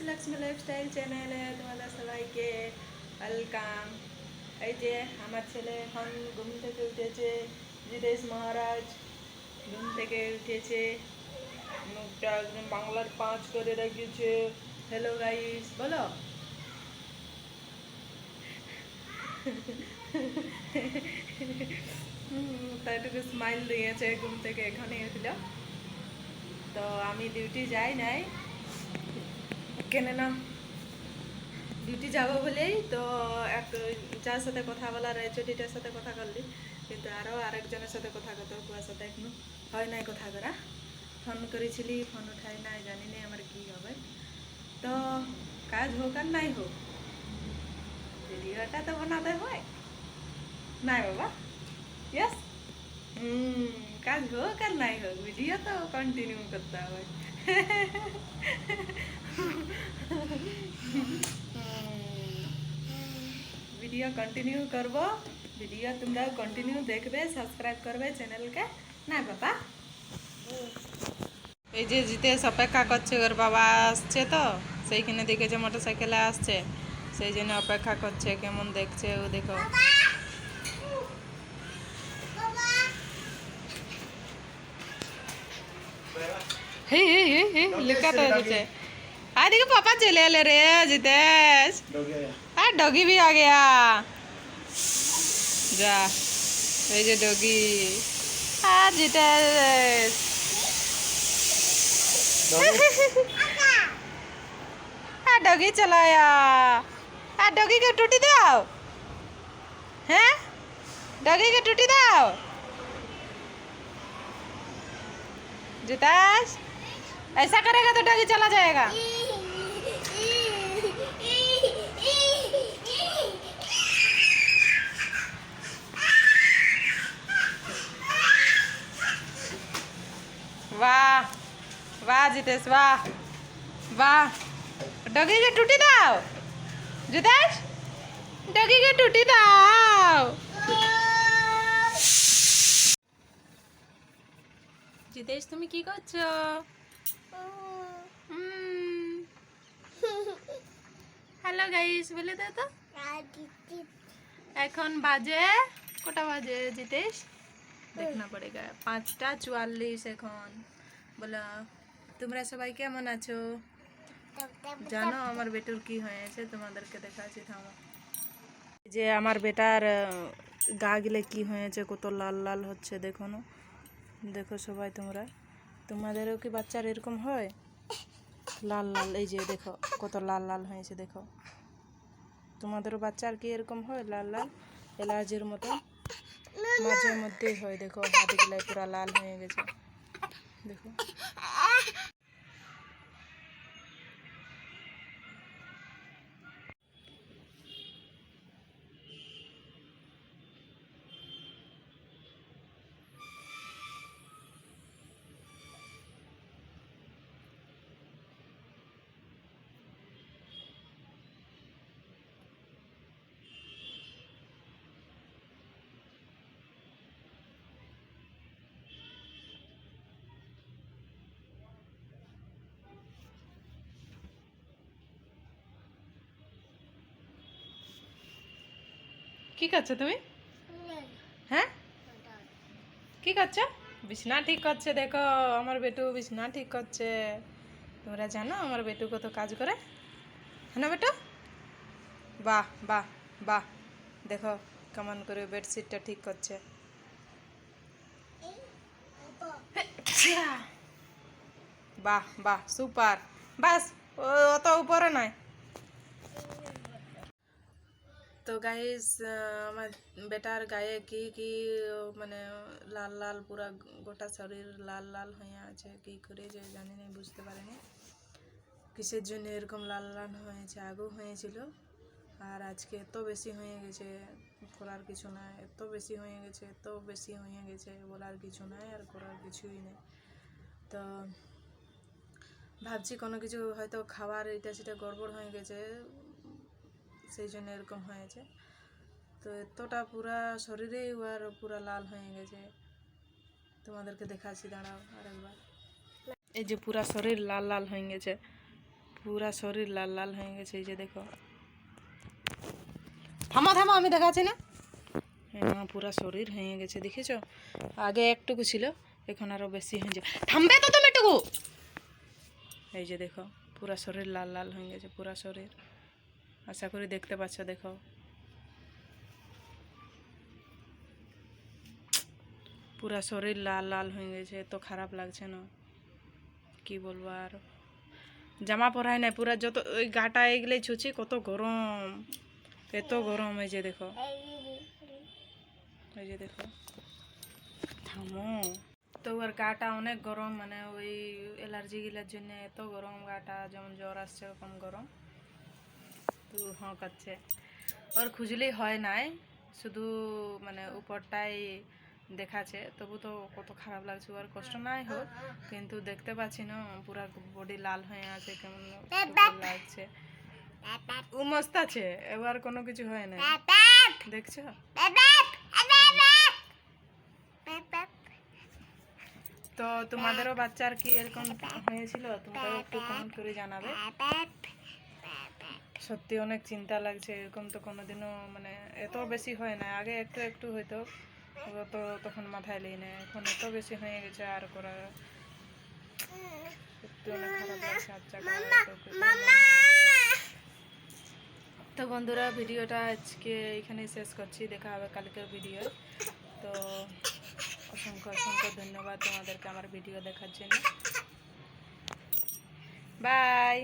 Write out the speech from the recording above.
Lakshmi lifestyle চ্যানেলে তোমাদের সবাইকে ওয়েলকাম। এই যে আমার ছেলে এখন ঘুম থেকে উঠেছে, জিতেশ মহারাজ ঘুম থেকে উঠেছে, মুখটা একদম বাংলার 5 করে রেখেছে। হ্যালো গাইস বলো। তাইটুকু স্মাইল দিয়েছে, ঘুম থেকে এখানে উঠল। তো আমি ডিউটি যাই নাই, কেন না ডিউটি যাবো বলেই তো এক যার সাথে কথা বলা রয়েছে ডিটার সাথে কথা করলি, কিন্তু আরও আরেকজনের সাথে কথা করতে কুয়ার সাথে এখনো হয় নাই কথা করা। ফোন করেছিলি, ফোন উঠাই নাই, জানি না আমার কী হবে। তো কাজ হোক আর নাই হোক, ভিডিওটা তো বানাতে হয় নাই বাবা। ইয়েস, কাজ হোক আর নাই হোক ভিডিও তো কন্টিনিউ করতে হবে। ভিডিও কন্টিনিউ করব, ভিডিও তোমরা কন্টিনিউ দেখবে, সাবস্ক্রাইব করবে চ্যানেলকে না বাবা। এই যে জিতেশ অপেক্ষা করছে, ওর বাবা আসছে তো সেইখানে দেখেছে মোটরসাইকেলে আসছে, সেই জন্য অপেক্ষা করছে। কেমন দেখছে ও দেখো। हे हे हे हे लुका तो नीचे। आ देखो पापा चले ले रे जितेश। हाँ डॉगी भी आ गया। जा ये जो डॉगी। हाँ जितेश। हाँ डॉगी चलाया। हाँ डॉगी के टूटी दाओ। हैं? डॉगी के टूटी दाओ। जितेश ऐसा करेगा तो डॉगी चला जाएगा। वाह वाह जितेश वाह वाह। डॉगी के टूटी दाओ जितेश, डॉगी के टूटी दाओ। জিতেশ তুমি কি করছো? হ্যালো গাইস বলে দাও তো। এখন বাজে কটা বাজে জিতেশ? দেখনা পড়েগা 5:44 এখন। বলো তোমরা সবাই কেমন আছো? জানো আমার বেটার কি হয়েছে? তোমাদেরকে দেখাচ্ছি, থামো। যে আমার বেটার গা গিলে কি হয়েছে, কত লাল লাল হচ্ছে দেখো না। দেখো সবাই তোমরা, তোমাদেরও কি বাচ্চার এরকম হয় লাল লাল? এই যে দেখো কত লাল লাল হয়েছে দেখো। তোমাদেরও বাচ্চার কি এরকম হয় লাল লাল অ্যালার্জির মতো? মাঝে মধ্যেই হয় দেখো, হাতগুলো পুরো লাল হয়ে গেছে দেখো। কি করছো তুমি? হ্যাঁ কি করছো? বিছনা ঠিক করছে দেখো, আমার বেটু বিছনা ঠিক করছে। তোমরা জানো আমার বেটু কত কাজ করে, হ্যাঁ না বেটু? বাহ বাহ বাহ, দেখো কেমন করে বেডশিটটা ঠিক করছে। বাহ বাহ সুপার, বাস অত উপরে নয়। তো গাইস আমার বেটার গায়ে কি কি মানে লাল লাল পুরা গোটা শরীর লাল লাল হয়ে আছে, কি করে যে জানি না, বুঝতে পারিনি কিসের জন্য এরকম লাল লাল হয়েছে। আগেও হয়েছিল আর আজকে এত বেশি হয়ে গেছে করার কিছু নাই, এত বেশি হয়ে গেছে, এত বেশি হয়ে গেছে বলার কিছু নাই আর করার কিছুই নেই। তো ভাবছি কোনো কিছু হয়তো খাবার এটা সেটা গড়বড় হয়ে গেছে, সেই জন্য এরকম হয়েছে। তো এতটা পুরা শরীরেই আর পুরা লাল হয়ে গেছে, তোমাদেরকে দেখাচ্ছি দাঁড়াও আরেকবার। এই যে পুরা শরীর লাল লাল হয়ে গেছে, পুরা শরীর লাল লাল হয়ে গেছে, এই যে দেখো। থামো থামো, আমি দেখাচ্ছি না। হ্যাঁ, পুরা শরীর হয়ে গেছে, দেখেছো? আগে একটুকু ছিল, এখন আরো বেশি হয়ে যায়। থামবে তো তুমি একটুকু। এই যে দেখো, পুরা শরীর লাল লাল হয়ে গেছে, পুরা শরীর। আশা করি দেখতে পাচ্ছ, দেখো। পুরা শরীর লাল লাল হয়ে গেছে, এত খারাপ লাগছে না, কি বলবো আর। জামা পরাই নাই, পুরা যত ওই গাটা এগুলো ছুঁচি, কত গরম, এত গরম। এই যে দেখো, এই যে দেখো। থামো। তো ওর গাটা অনেক গরম, মানে ওই অ্যালার্জি গিলার জন্য এত গরম গাটা, যেমন জ্বর আসছে ওরকম গরম। তো হ্যাঁ কাচ্ছে, ওর খুঁজলেই হয় নাই, শুধু মানে উপরটাই দেখাচ্ছে। তবু তো কত খারাপ লাগছে, ওর কষ্ট নাই হোক, কিন্তু দেখতে পাচ্ছি না পুরা বডি লাল হয়ে আছে, কেমন লাগছে। ও মস্ত আছে, এবার কোনো কিছু হয় না, দেখছো? তো তোমাদেরও বাচ্চার কি এরকম হয়েছিল? তোমরাও একটু কমেন্ট করে জানাবে। সত্যি অনেক চিন্তা লাগছে, এরকম তো কোনোদিনও মানে এত বেশি হয় না, আগে একটু একটু হয়তো, তো তখন মাথায় লেই না, এখন এত বেশি হয়ে গেছে আর করা। সত্যি অনেক খারাপ লাগছে। আচ্ছা, তো বন্ধুরা, ভিডিওটা আজকে এখানেই শেষ করছি, দেখা হবে কালকের ভিডিও। তো অসংখ্য অসংখ্য ধন্যবাদ তোমাদেরকে আমার ভিডিও দেখার জন্য। বাই।